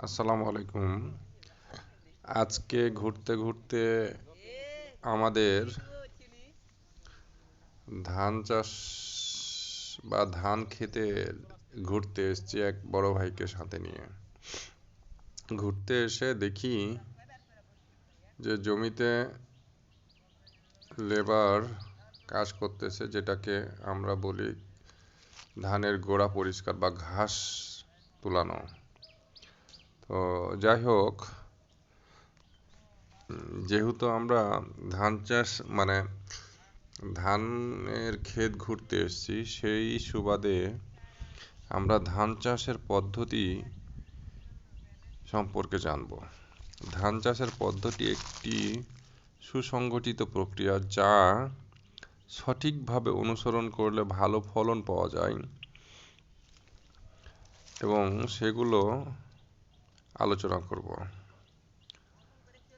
আসসালামু আলাইকুম। আজকে ঘুরতে ঘুরতে আমাদের ধান চাষ বা ধান খেতে ঘুরতে এসেছি এক বড় ভাইকে সাথে নিয়ে। ঘুরতে এসে দেখি যে জমিতে লেবার কাজ করতেছে, যেটাকে আমরা বলি ধানের গোড়া পরিষ্কার বা ঘাস তুলানো। তো যাই হোক, যেহেতু আমরা ধান চাষ মানে ধানের ক্ষেত ঘুরতে এসেছি, সেই সুবাদে আমরা ধান চাষের পদ্ধতি সম্পর্কে জানব। ধান চাষের পদ্ধতি একটি সুসংগঠিত প্রক্রিয়া যা সঠিকভাবে অনুসরণ করলে ভালো ফলন পাওয়া যায়, এবং সেগুলো আলোচনা করব।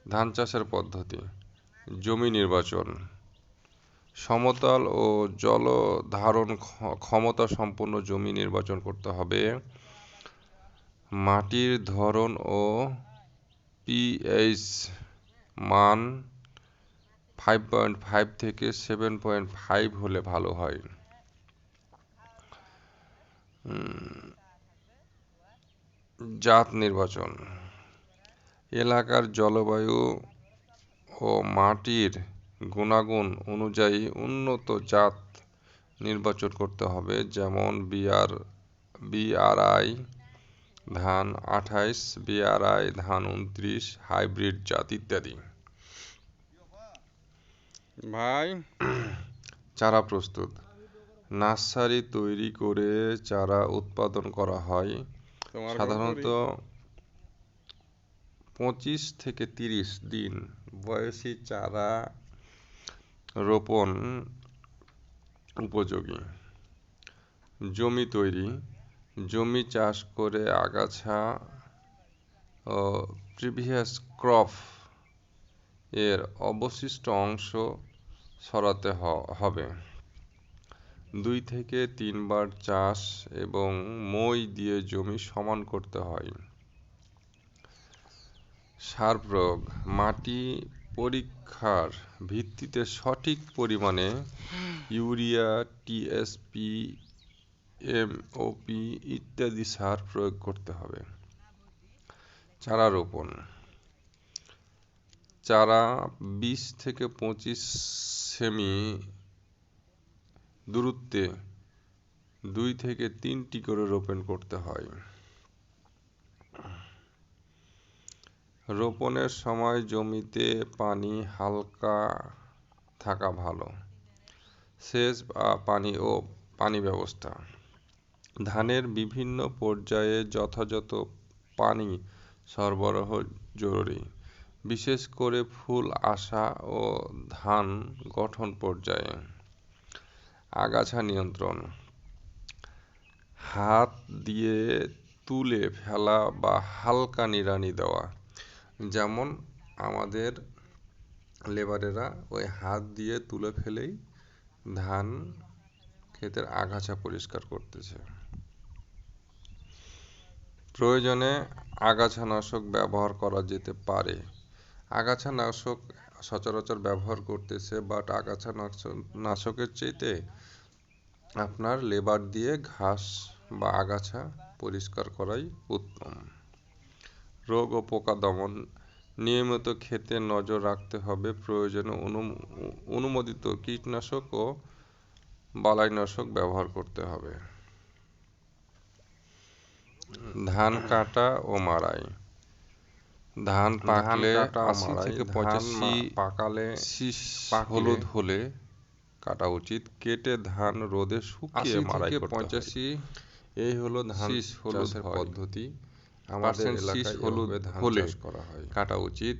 ধান চাষের পদ্ধতি: জমি নির্বাচন। সমতল ও জলধারণ ক্ষমতা সম্পন্ন জমি নির্বাচন করতে হবে। মাটির ধরন ও পিএইচ মান 5.5 থেকে 7.5 হলে ভালো হয়। জাত নির্বাচন: এলাকার জলবায়ু ও মাটির গুণাগুণ অনুযায়ী উন্নত জাত নির্বাচন করতে হবে, যেমন বিআরআই ধান 28, বিআরআই ধান 29, হাইব্রিড জাত ইত্যাদি। ভাই, চারা প্রস্তুত: নার্সারি তৈরি করে চারা উৎপাদন করা হয়। সাধারণত 25 থেকে 30 দিন বয়সী চারা রোপণ উপযোগী। জমি তৈরি: জমি চাষ করে আগাছা ও প্রিভিয়াস ক্রপ এর অবশিষ্ট অংশ সরাতে হবে। 2 থেকে 3 বার চাষ এবং মই দিয়ে জমি সমান করতে হয়। সার প্রয়োগ: মাটি পরীক্ষার ভিত্তিতে সঠিক পরিমাণে ইউরিয়া, টিএসপি, এমওপি ইত্যাদি সার প্রয়োগ করতে হবে। চারা রোপণ: চারা 20 থেকে 25 সেমি দূরত্বে 2 থেকে 3টি করে রোপণ করতে হয়। রোপণের সময় জমিতে পানি হালকা থাকা ভালো। সেচ বা পানি ব্যবস্থা: ধানের বিভিন্ন পর্যায়ে যথাযথ পানি সরবরাহ জরুরি, বিশেষ করে ফুল আসা ও ধান গঠন পর্যায়ে। আগাছা নিয়ন্ত্রণ: হাত দিয়ে তুলে ফেলা বা হালকা নিড়ানি দেওয়া, যেমন আমাদের লেবারেরা ওই হাত দিয়ে তুলে ফেলেই ধান ক্ষেতের আগাছা পরিষ্কার করতেছে। প্রয়োজনে আগাছানাশক ব্যবহার করা যেতে পারে। আগাছানাশক সচরাচর ব্যবহার করতেছে, বাট আগাছানাশকের চাইতে আপনার লেবার দিয়ে ঘাস বা আগাছা পরিষ্কার করাই উত্তম। রোগ ও পোকা দমন: নিয়মিত ক্ষেতে নজর রাখতে হবে। প্রয়োজনে অনুমোদিত কীটনাশক ও বালাইনাশক ব্যবহার করতে হবে। ধান কাটা ও মাড়াই: ধান পাকলে 80 থেকে 85 পাকালে হলুদ হলে কাটা উচিত। কেটে ধান রোদে শুকিয়ে মাড়াই করতে হয়। এই হলো ধান চাষের পদ্ধতি। আমাদের এলাকায় হলুদ ধান চাষ করা হয়। কাটা উচিত।